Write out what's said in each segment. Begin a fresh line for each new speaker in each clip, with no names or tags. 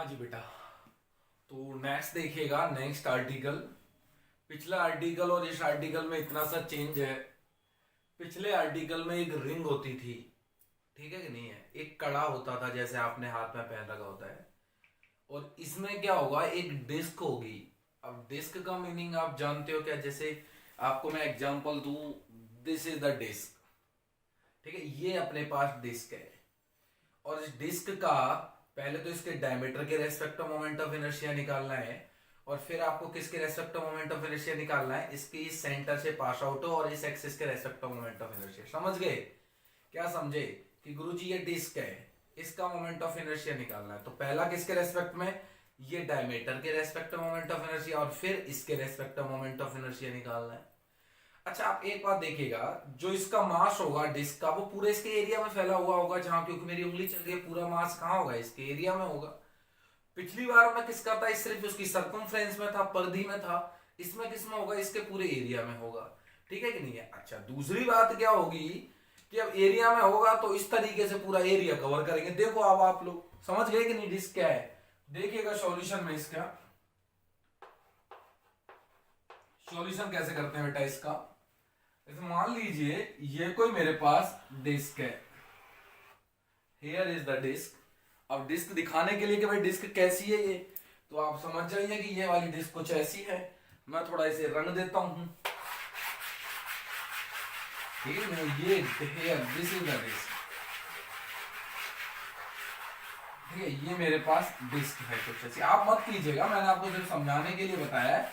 हाँ जी बेटा। तो नेक्स्ट देखिएगा, नेक्स्ट आर्टिकल। पिछला आर्टिकल और इस आर्टिकल में इतना सा चेंज है। पिछले आर्टिकल में एक रिंग होती थी, ठीक है कि नहीं है, एक कड़ा होता था जैसे आपने हाथ में पहन रखा होता है। और इसमें क्या होगा, एक डिस्क होगी। अब डिस्क का मीनिंग आप जानते हो क्या? जैसे आपको मैं एग्जांपल दूं, दिस इज द डिस्क, ठीक है, ये अपने पास डिस्क है। और इस डिस्क का पहले तो इसके डायमीटर के respect of moment of inertia निकालना है, और फिर आपको किसके respect of moment of inertia निकालना है, इसके इस सेंटर से पास आउट हो और इस एक्सिस के respect of moment of inertia. समझ गए? क्या समझे कि गुरुजी ये डिस्क है, इसका मोमेंट ऑफ इनर्शिया निकालना है। तो पहला किसके रेस्पेक्ट में, ये डायमीटर के respect of moment of inertia, और फिर इसके respect of moment of inertia निकालना है। अच्छा, आप एक बात देखिएगा, जो इसका मास होगा डिस्क का, वो पूरे इसके एरिया में फैला हुआ होगा, जहां क्योंकि मेरी उंगली चल रही है, पूरा मास कहां होगा, इसके एरिया में होगा। पिछली बार में किसका था, सिर्फ उसकी सर्कमफ्रेंस में था, परिधि में था। इसमें किसमें होगा, इसके पूरे एरिया में होगा। ठीक है कि नहीं है? अच्छा, दूसरी बात क्या होगी कि अब एरिया में होगा तो इस तरीके से पूरा एरिया कवर करेंगे। देखो अब आप लोग समझ गए कि नहीं डिस्क क्या है? देखिएगा सॉल्यूशन में इसका, सॉल्यूशन कैसे करते हैं बेटा इसका। जैसे मान लीजिए ये कोई मेरे पास डिस्क है, हियर इज द डिस्क। अब डिस्क दिखाने के लिए कि भाई डिस्क कैसी है ये, तो आप समझ जाइए कि ये वाली डिस्क कुछ ऐसी है। मैं थोड़ा इसे रंग देता हूं, ठीक है। ये here this is the disc, ठीक है, ये मेरे पास डिस्क है कुछ ऐसी। आप मत कीजिएगा, मैंने आपको सिर्फ समझाने के लिए बताया है।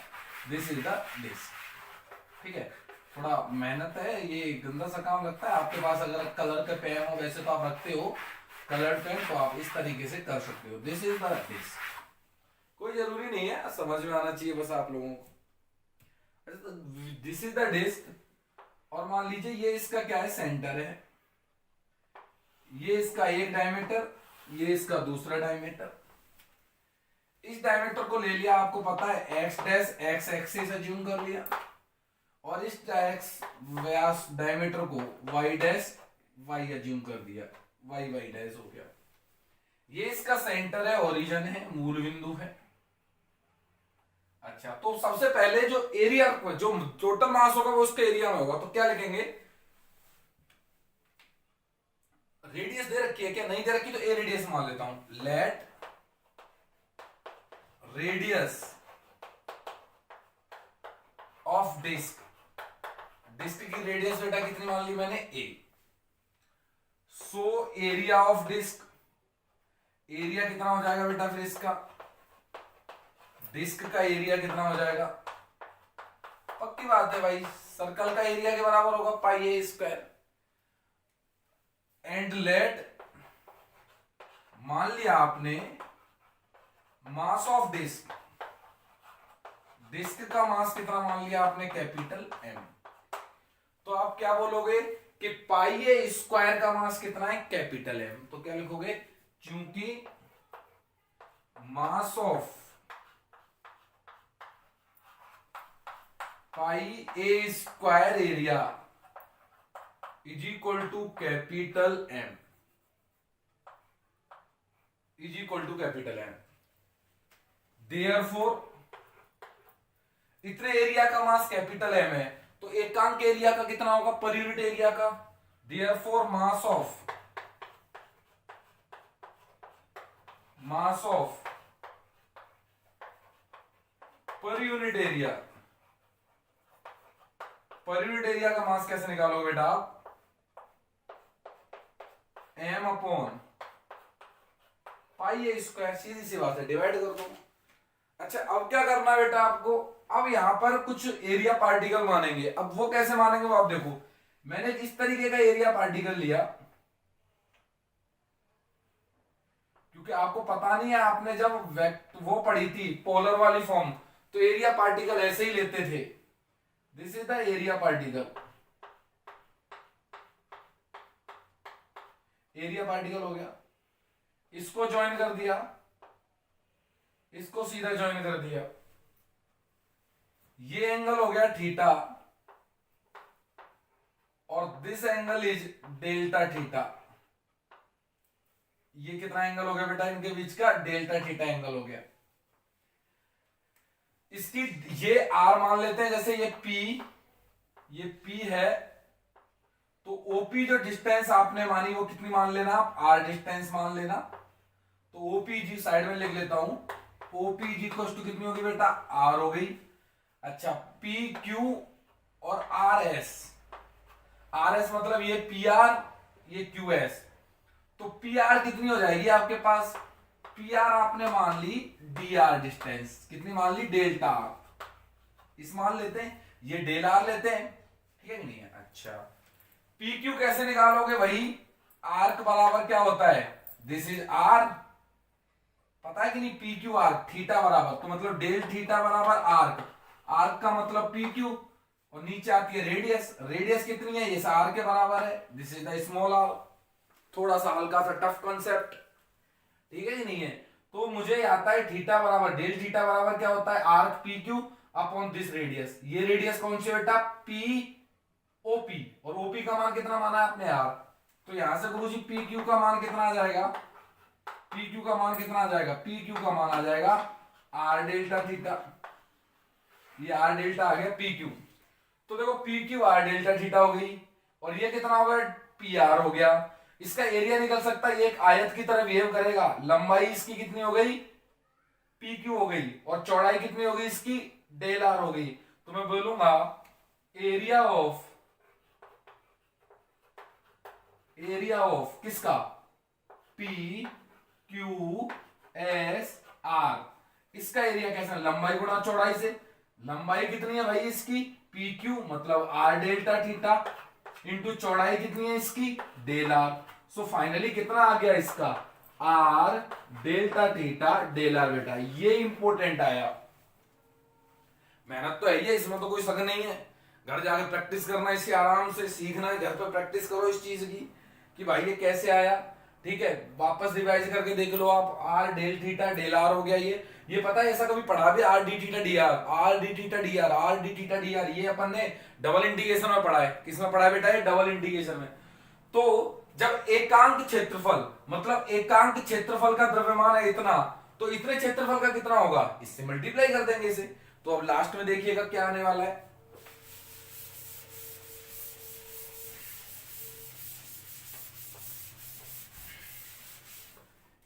दिस इज द डिस्क, ठीक है। थोड़ा मेहनत है, ये गंदा सा काम लगता है। आपके पास अगर कलर के पेन हो, वैसे तो आप रखते हो कलर पेन, तो आप इस तरीके से कर सकते हो। दिस इज द डिस्क, कोई जरूरी नहीं है, समझ में आना चाहिए बस आप लोगों को। दिस इज द डिस्क, और मान लीजिए ये इसका क्या है, सेंटर है। ये इसका एक डायमीटर, ये इसका दूसरा डायमीटर। इस डायमीटर को ले लिया, आपको पता है x dash X axis assume कर लिया, और इस एक्स व्यास डायमीटर को वाई डैश वाई अज्यूम कर दिया, वाई वाई डैश हो गया। ये इसका सेंटर है, ओरिजिन है, मूल बिंदु है। अच्छा, तो सबसे पहले जो एरिया, जो टोटल मास होगा वो उसके एरिया में होगा, तो क्या लिखेंगे, रेडियस दे रखी है क्या, नहीं दे रखी तो ए रेडियस मान लेता हूं। Let radius of disc, disc की रेडियस बेटा कितनी मान ली मैंने, A. So area of disc, area कितना हो जाएगा बेटा फिर इसका, डिस्क का एरिया कितना हो जाएगा, पक्की बात है भाई, सर्कल का एरिया के बराबर होगा पाई ए स्क्वायर। एंड लेट, मान लिया आपने मास ऑफ डिस्क, डिस्क का मास कितना मान लिया आपने, कैपिटल एम। तो आप क्या बोलोगे कि पाई ए स्क्वायर का मास कितना है, कैपिटल एम। तो क्या लिखोगे, क्योंकि mass of pi A square area is equal to capital M, is equal to capital M. Therefore इतने एरिया का मास कैपिटल एम है, तो एकांक एरिया का कितना होगा, पर यूनिट एरिया का। Therefore mass of per unit area, per unit area का मास कैसे निकालोगे बेटा आप, एम अपॉन पाई ए स्क्वायर, सीधी सी बात है, डिवाइड कर दो। अच्छा, अब क्या करना है बेटा आपको, अब यहां पर कुछ एरिया पार्टिकल मानेंगे। अब वो कैसे मानेंगे वो आप देखो, मैंने इस तरीके का एरिया पार्टिकल लिया, क्योंकि आपको पता नहीं है, आपने जब वो पढ़ी थी पोलर वाली फॉर्म, तो एरिया पार्टिकल ऐसे ही लेते थे। This is the area particle, area particle हो गया। इसको ज्वाइन कर दिया, इसको सीधा ज्वाइन कर दिया, ये एंगल हो गया थीटा, और this angle is delta theta. ये कितना एंगल हो गया बेटा इनके बीच का, डेल्टा थीटा एंगल हो गया। इसकी ये आर मान लेते हैं, जैसे ये पी है, तो ओपी जो डिस्टेंस आपने मानी वो कितनी मान लेना आप, आर डिस्टेंस मान लेना। तो ओपीजी साइड में लिख लेता हूं, ओपीजी इक्वल टू कितनी होगी बेटा, आर हो गई। अच्छा, पी क्यू और आर एस मतलब ये पी आर, ये क्यू एस, तो पी आर कितनी हो जाएगी आपके पास, पी आर आपने मान ली डी आर डिस्टेंस, कितनी मान ली, डेल्टा आर, इस मान लेते हैं, ये डेल आर लेते हैं, ठीक है कि नहीं है। अच्छा, पी क्यू कैसे निकालोगे भाई, आर्क बराबर क्या होता है, दिस इज आर, पता है कि नहीं, पी क्यू आर, थीटा बराबर, तो मतलब डेल थीटा बराबर आर्क, आर्क का मतलब पी क्यू, और नीचे आती है रेडियस, रेडियस कितनी है, ये आर के बराबर है, this is the small R. थोड़ा सा हल्का सा टफ कॉन्सेप्ट, ठीक है कि नहीं है। तो मुझे आता है थीटा बराबर, डेल थीटा बराबर क्या होता है, arc P Q upon this radius, ये रेडियस कौन सी बेटा, पी ओपी, और ओपी का मान कितना माना है आपने, आर, तो यहां से गुरुजी पी क्यू का मान कितना आ जाएगा, पी क्यू का मान कितना आ जाएगा, पी क्यू का मान आ जाएगा आर डेल्टा थीटा, ये आर डेल्टा आ गया पी क्यू। तो देखो P Q R delta theta हो गई, और ये कितना हो गया, पी आर हो गया। इसका एरिया निकल सकता है, ये एक आयत की तरह बिहेव करेगा, लंबाई इसकी कितनी हो गई, पी क्यू हो गई, और चौड़ाई कितनी हो गई इसकी, डेल आर हो गई। तो मैं बोलूंगा एरिया ऑफ किसका, पी क्यू एस आर, इसका एरिया कैसा, लंबाई गुणा चौड़ाई से, लंबाई कितनी है भाई इसकी, पी क्यू मतलब आर डेल्टा थीटा, इंटू चौड़ाई कितनी है इसकी, डेल आर। सो फाइनली कितना आ गया इसका, R delta theta del R बेटा, ये इंपॉर्टेंट आया। मेहनत तो है, इसमें तो कोई शक नहीं है, घर जाके प्रैक्टिस करना, इसकी आराम से सीखना है, घर पे प्रैक्टिस करो इस चीज की कि भाई ये कैसे आया, ठीक है। वापस रिवाइज करके देख लो आप, R del theta del R हो गया ये पता है, ऐसा कभी पढ़ा भी, R D theta D R, R D theta D R, R D theta D R, ये अपन ने डबल इंटीग्रेशन में पढ़ा है। किसमें पढ़ा है बेटा, ये डबल इंटीग्रेशन में। तो जब एकांक क्षेत्रफल, मतलब एकांक क्षेत्रफल का द्रव्यमान है इतना, तो इतने क्षेत्रफल का कितना होगा, इससे मल्टीप्लाई कर देंगे इसे। तो अब लास्ट में देखिएगा क्या आने वाला है,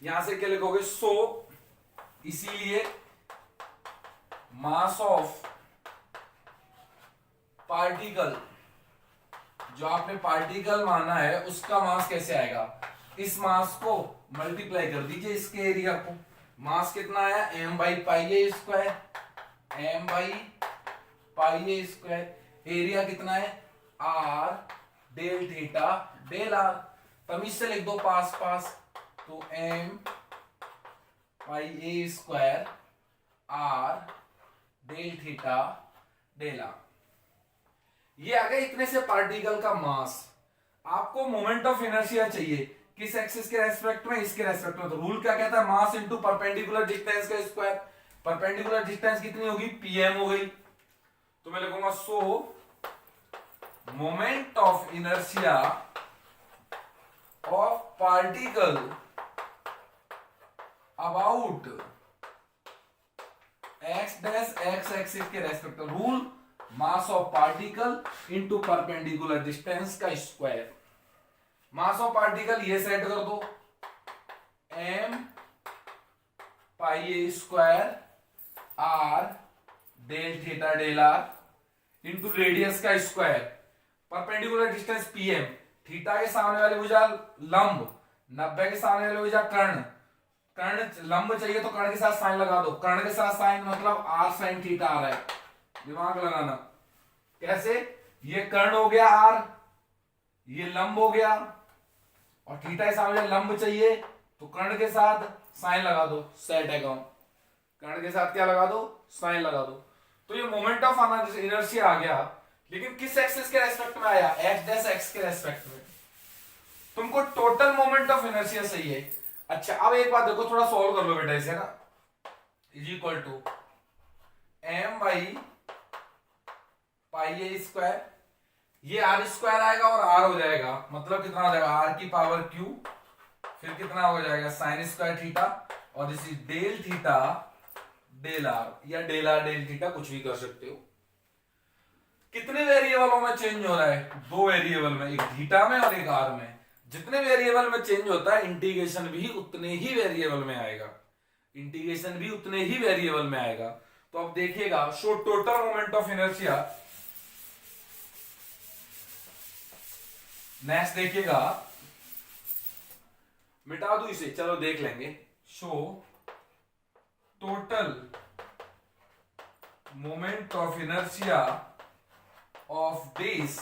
यहां से क्या लिखोगे, सो इसीलिए मास ऑफ पार्टिकल, जो आपने पार्टिकल माना है उसका मास कैसे आएगा, इस मास को मल्टीप्लाई कर दीजिए इसके एरिया को, मास कितना आया, M by pi A square, M by pi A square, area कितना है, R del theta del R, तमीज से लिख दो पास पास, तो एम पाई ए square R del theta del R, ये आ गया इतने से पार्टिकल का मास। आपको मोमेंट ऑफ इनर्शिया चाहिए, किस एक्सिस के रेस्पेक्ट में, इसके रेस्पेक्ट में। तो रूल क्या कहता है, मास इनटू परपेंडिकुलर डिस्टेंस का स्क्वायर, परपेंडिकुलर डिस्टेंस कितनी होगी, पीएम हो गई। तो मैं लिखूंगा so moment of inertia of particle about X dash X axis के respect, rule mass of particle into perpendicular distance का स्क्वायर। मास ऑफ पार्टिकल ये सेट कर दो, एम पाई ए square R del theta del R into radius का square, perpendicular distance PM, theta के सामने वाली भुजा लंब, 90 के सामने वाली भुजा कर्ण, कर्ण लंब चाहिए तो कर्ण के साथ साइन लगा दो, कर्ण के साथ साइन मतलब आर साइन थीटा आ रहा है, दिमाग लगाना कैसे, ये कर्ण हो गया आर, ये लंब हो गया, और थीटा के सामने लंब चाहिए तो कर्ण के साथ साइन लगा दो, सेट है काम, कर्ण के साथ क्या लगा दो, साइन लगा दो। तो ये मोमेंट ऑफ इनर्शिया आ गया, लेकिन किस एक्सिस के रेस्पेक्ट में आया, एक्स डैश एक्स के रेस्पेक्ट में। तुमको टोटल मोमेंट ऑफ इनर्शिया चाहिए। अच्छा अब एक बात देखो, थोड़ा सॉल्व कर लो बेटा इसे ना, is equal to M by pi A square, ये आर स्क्वायर आएगा और आर हो जाएगा, मतलब कितना हो जाएगा, आर की पावर क्यू, फिर कितना हो जाएगा साइन स्क्वायर थीटा, और this is del theta del R, या डेल आर डेल थीटा, कुछ भी कर सकते हो। कितने वेरिएबलों में चेंज हो रहा है? दो वेरिएबल में, एक थीटा में और एक आर में। जितने वेरिएबल में चेंज होता है इंटीग्रेशन भी उतने ही वेरिएबल में आएगा, इंटीग्रेशन भी उतने ही वेरिएबल में आएगा। तो अब देखिएगा, show total moment of inertia. Next देखिएगा, मिटा दू इसे, चलो देख लेंगे। Show total moment of inertia of this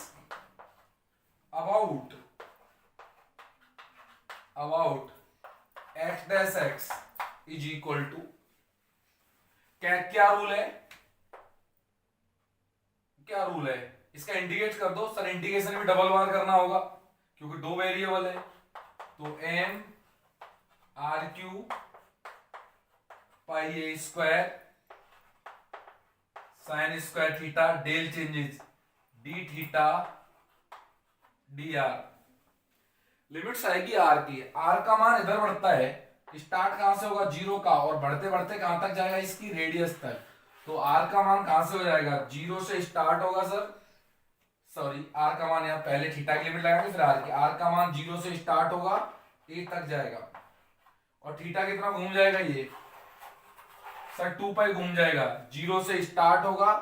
about x dash x is equal to, क्या रूल है, क्या रूल है इसका? इंडिकेट कर दो सर। इंडिकेशन भी डबल बार करना होगा क्योंकि दो वेरिएबल है। तो m आर क्यू पाई ए square sine square theta del changes d theta D r. Limits आएगी आर की। आर का मान इधर बढ़ता है, स्टार्ट कहां से होगा? जीरो का, और बढ़ते बढ़ते कहां तक जाएगा? इसकी रेडियस तक। तो आर का मान कहां से हो जाएगा? जीरो से स्टार्ट होगा सर, सॉरी आर का मान, यहां पहले थीटा की लिमिट लगाएंगे फिर आर की। आर का मान जीरो से स्टार्ट होगा, ए तक जाएगा, और थीटा कितना घूम जाएगा ये सर? 2 पाई घूम जाएगा। जीरो से स्टार्ट होगा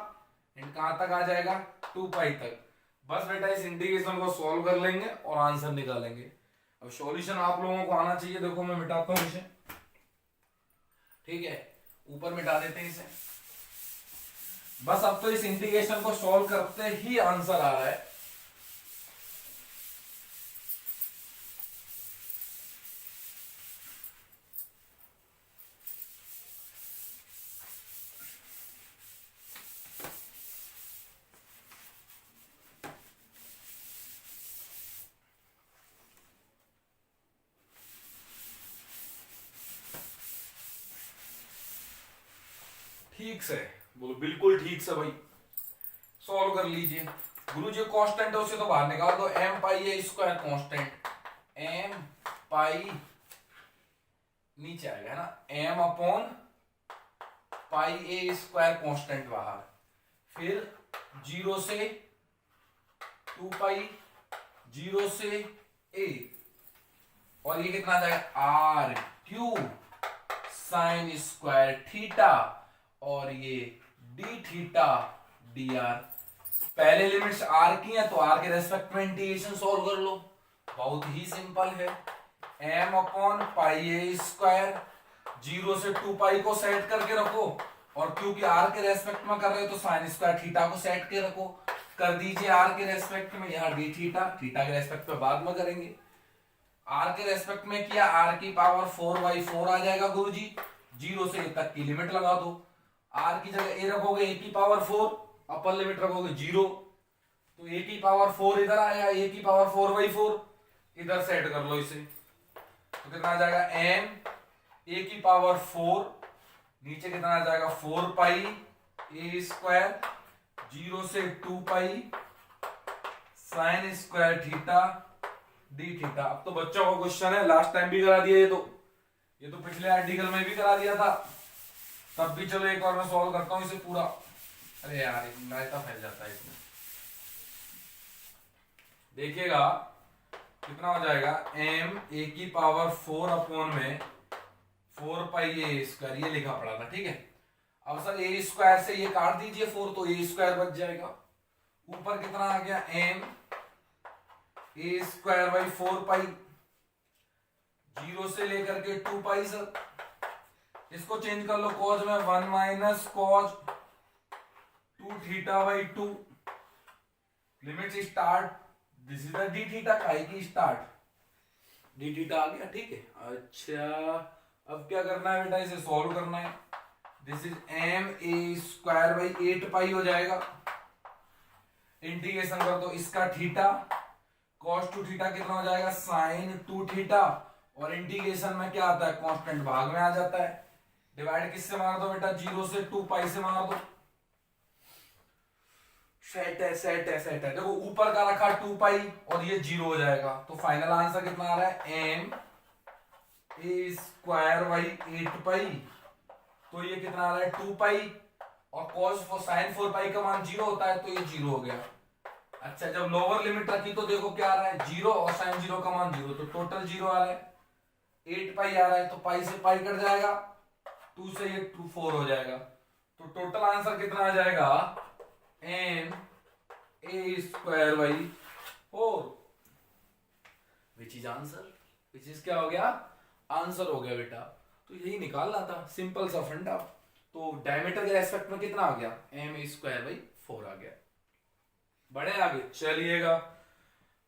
एंड कहां तक आ जाएगा? 2 पाई तक। बस बेटा इस इंटीग्रेशन को सॉल्व कर लेंगे और आंसर निकालेंगे। अब सॉल्यूशन आप लोगों को आना चाहिए। देखो मैं मिटाता हूं इसे, ठीक है, ऊपर मिटा देते हैं इसे। बस अब तो इस इंटीग्रेशन को सॉल्व करते ही आंसर आ रहा है। ठीक से बोलो, बिल्कुल ठीक से भाई, सॉल्व कर लीजिए। गुरु जी कांस्टेंट है उसे तो बाहर निकाल दो। एम पाई ए स्क्वायर कांस्टेंट, एम पाई नीचे आएगा ना, एम अपॉन पाई ए स्क्वायर कांस्टेंट बाहर, फिर जीरो से 2 पाई, जीरो से ए, और ये कितना आ जाएगा? R cube sine square theta, और ये डी थीटा डी आर। पहले लिमिट्स आर की है तो आर के रेस्पेक्ट में इंटीग्रेशन सॉल्व कर लो, बहुत ही सिंपल है। एम अपॉन पाई ए स्क्वायर, जीरो से 2 पाई को सेट करके रखो, और क्योंकि आर के रेस्पेक्ट में कर रहे हो तो साइन स्क्वायर थीटा को सेट के रखो, कर दीजिए आर के रेस्पेक्ट में। यहाँ डी थीटा, थीटा के रेस्पेक्ट में बाद में करेंगे। आर के रेस्पेक्ट में किया, आर की पावर 4/4 आ जाएगा गुरुजी। जीरो से ए तक की लिमिट लगा दो, आर की जगह ए रखोगे ए की पावर 4, अपर लिमिट रखोगे 0, तो ए की पावर 4 इधर आया, ए की पावर 4/4 इधर सेट कर लो इसे, तो कितना आ जाएगा? एम ए की पावर 4, नीचे कितना आ जाएगा? 4 पाई ए स्क्वायर, जीरो से 2 pi sine square theta D theta. अब तो बच्चों का क्वेश्चन है, लास्ट टाइम भी करा दिया ये तो पिछले आर्टिकल में भी करा दिया था, तब भी चलो एक और मैं सॉल्व करता हूं इसे पूरा। अरे यार रायता फैल जाता है इसमें। देखिएगा कितना हो जाएगा? एम ए की पावर 4 अपॉन में 4 पाई ए स्क्वायर, ये लिखा पड़ा था, ठीक है। अब सर ए स्क्वायर से ये काट दीजिए 4, तो ए स्क्वायर बच जाएगा। ऊपर कितना आ गया? एम ए स्क्वायर बाई 4 पाई, जीरो से लेकर के 2 पाई सर, इसको चेंज कर लो कॉज में, 1 minus cos 2 theta by 2, limit start, this is the D theta, काई की स्टार्ट, डी थीटा आ गया, ठीक है। अच्छा अब क्या करना है बेटा? इसे सॉल्व करना है। This is m a square by 8 पाई हो जाएगा, इंटीग्रेशन कर दो इसका थीटा, cos 2 थीटा कितना हो जाएगा? साइन 2 थीटा, और इंटीग्रेशन में क्या आता है? कांस्टेंट भाग में आ जाता है। डिवाइड किससे मार दो बेटा? जीरो से 2 पाई से मार दो। सेट है, सेट है, सेट है। देखो ऊपर का रखा 2 पाई और ये जीरो हो जाएगा, तो फाइनल आंसर कितना आ रहा है? एम ए स्क्वायर बाई 8 पाई, तो ये कितना आ रहा है 2 पाई, और cos साइन 4 पाई का मान 0 होता है तो ये 0 हो गया। अच्छा, जब लोअर लिमिट रखी तो देखो क्या आ रहा है 0 और साइन 0 का मान 0, तो टोटल 0 आ रहा है। 8 पाई आ रहा है तो पाई से पाई कट जाएगा, 2 से ये 2 4 हो जाएगा, तो टोटल आंसर कितना आ जाएगा m a square by 4, which is answer, which is क्या हो गया आंसर हो गया बेटा। तो यही निकालना था, सिंपल सा फंडा। तो डायमीटर के रेस्पेक्ट में कितना आ गया एम ए स्क्वायर बाई 4 आ गया। बढ़े आगे, चलिएगा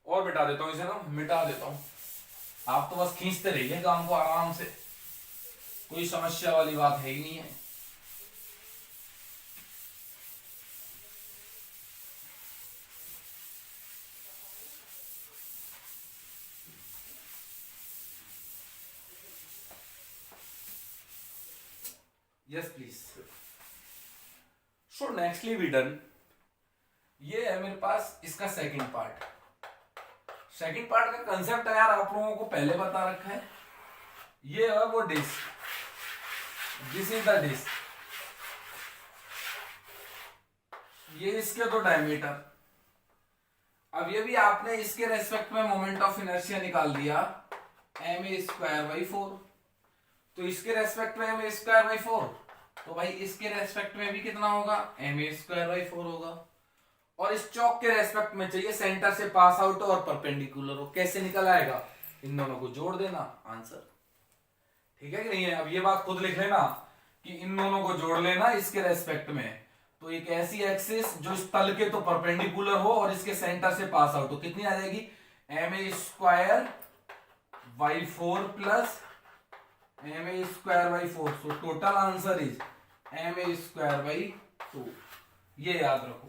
और मिटा देता हूं इसे ना, मिटा देता हूं। आप तो बस खींचते रहिए काम को आराम से, कोई समस्या वाली बात है ही नहीं है। Yes please. So nextly we done, ये है मेरे पास इसका सेकंड पार्ट। सेकंड पार्ट का कंसेप्ट है यार आप लोगों को पहले बता रखा है। ये है वो disk, this is the disk, ये इसके दो डायमीटर। अब ये भी आपने इसके रेस्पेक्ट में मोमेंट ऑफ इनर्शिया निकाल दिया एम ए स्क्वायर बाई 4, तो इसके रेस्पेक्ट में एम ए स्क्वायर बाई 4, तो भाई इसके रेस्पेक्ट में भी कितना होगा एम ए स्क्वायर बाई 4 होगा। और इस चौक के रेस्पेक्ट में चाहिए सेंटर से पास आउट और परपेंडिकुलर हो, कैसे निकल आएगा, इन दोनों को जोड़ देना, आंसर। ठीक है कि नहीं है। अब ये बात खुद लिख लेना कि इन दोनों को जोड़ लेना इसके रेस्पेक्ट में, तो एक ऐसी एक्सिस जो इस तल के तो परपेंडिकुलर हो और इसके सेंटर से पास आउट हो, कितनी आ जाएगी m a square by 4 plus m a square by 4, so total answer is m a square by 2, ये याद रखो।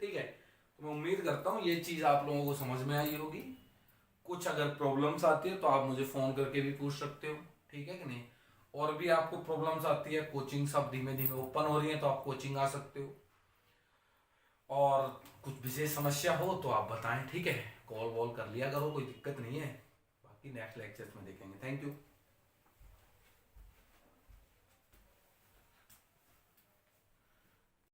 ठीक है, तो मैं उम्मीद करता हूं ये चीज आप लोगों को समझ में आई होगी। कुछ अगर प्रॉब्लम्स आती है तो आप मुझे फोन करके भी पूछ सकते हो, ठीक है कि नहीं। और भी आपको प्रॉब्लम्स आती है, कोचिंग सब धीमे धीमे ओपन हो रही है तो आप कोचिंग आ सकते हो, और कुछ विशेष समस्या हो तो आप बताएं, ठीक है, कॉल वॉल कर लिया करो, कोई दिक्कत नहीं है। बाकी नेक्स्ट लेक्चर्स में देखेंगे। Thank you.